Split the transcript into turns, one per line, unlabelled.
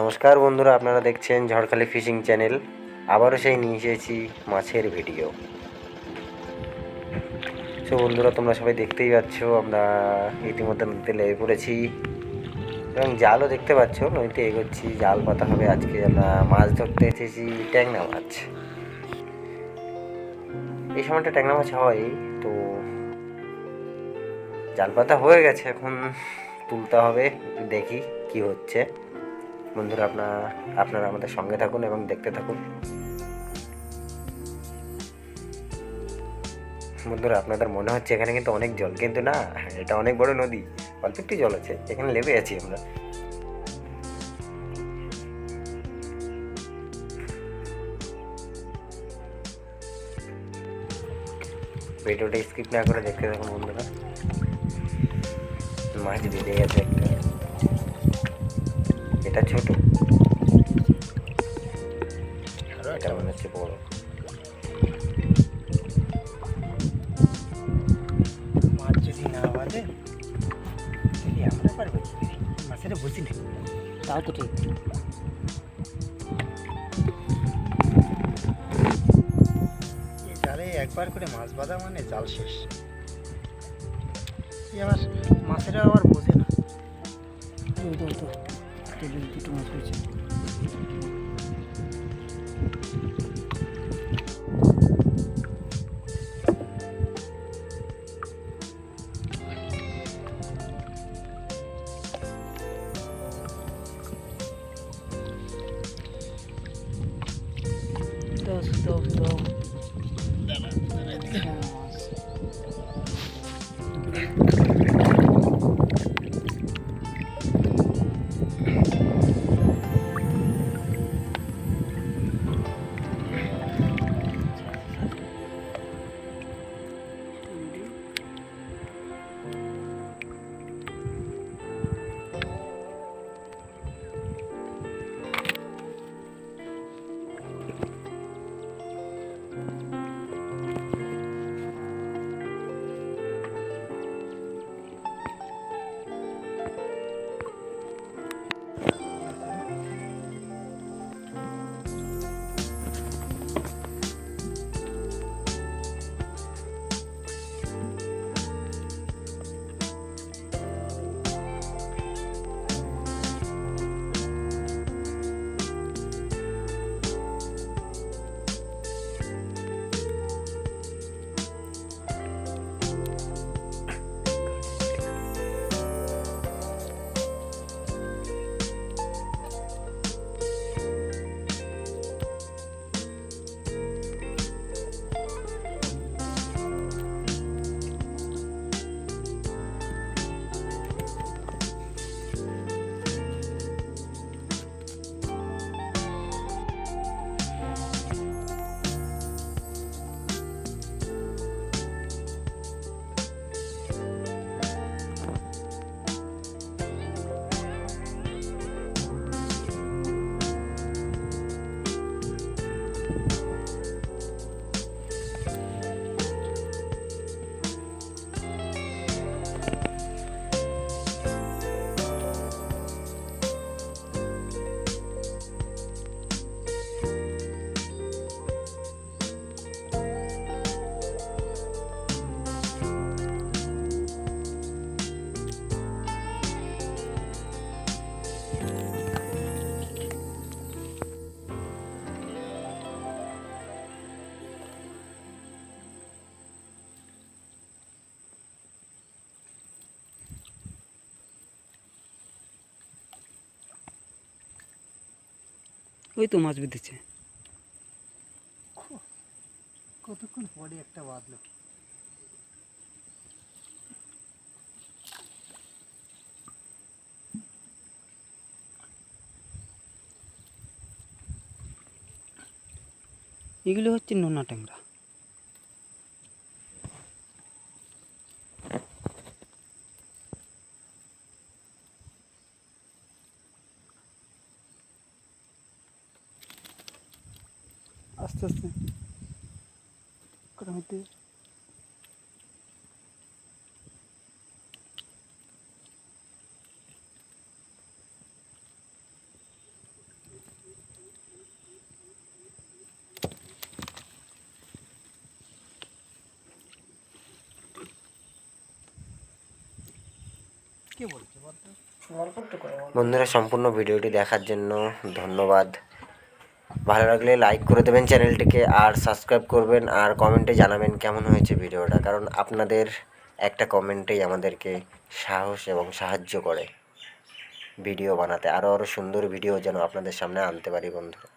নমস্কার বন্ধুরা, আপনারা দেখছেন ঝড়খালি ফিশিং চ্যানেল। আবারও সেই নিয়ে এসেছি মাছের ভিডিও। সো বন্ধুরা, তোমরা সবাই দেখতেই পাচ্ছ আমরা ইতিমধ্যে নদীতে লেগে পড়েছি এবং জালও দেখতে পাচ্ছ। নদীতে এগোচ্ছি, জাল পাতা হবে। আজকে আমরা মাছ ধরতে এসেছি ট্যাংরা মাছ। এই সময়টা ট্যাংরা মাছ হয়, তো জাল পাতা হয়ে গেছে, এখন তুলতে হবে। একটু দেখি কি হচ্ছে। বন্ধুরা, আপনারা আমাদের সঙ্গে থাকুন এবং দেখতে থাকুন। বন্ধুরা, আপনাদের মনে হচ্ছে এখানে কিন্তু অনেক জল, কিন্তু না, এটা অনেক বড় নদী। অল্প একটু জল আছে, এখানে লেবে আছি আমরা। ভিডিওটা স্কিপ না করে দেখতে থাকুন বন্ধুরা। মাছ বেঁধে গেছে একটা, এটা ছোট, এটা মনে হচ্ছে বড়।
মাছ যদি না বাঁধে তাহলে আমরা পারবো কি করে? মাছের বুঝি না, তাও তো ঠিক। এই জালে একবার করে মাছ বাঁধা মানে জাল শেষ। আবার মাছেরা আবার বোঝে না। দুটো মাছ হয়েছে। ওই তো মাছ বেঁধেছে। কতক্ষণ পরে একটা বাঁধলো। এগুলো হচ্ছে নোনা ট্যাংরা। আস্তে আস্তে মধ্যে কে বলছে বলতো?
গল্প একটু করে বল।
বন্ধুরা, সম্পূর্ণ ভিডিওটি দেখার জন্য ধন্যবাদ। ভালো লাগলে লাইক করে দেবেন চ্যানেলটিকে, আর সাবস্ক্রাইব করবেন, আর কমেন্টে জানাবেন কেমন হয়েছে ভিডিওটা, কারণ আপনাদের একটা কমেন্টেই আমাদেরকে সাহস এবং সাহায্য করে ভিডিও বানাতে, আরও সুন্দর ভিডিও যেন আপনাদের সামনে আনতে পারি বন্ধুরা।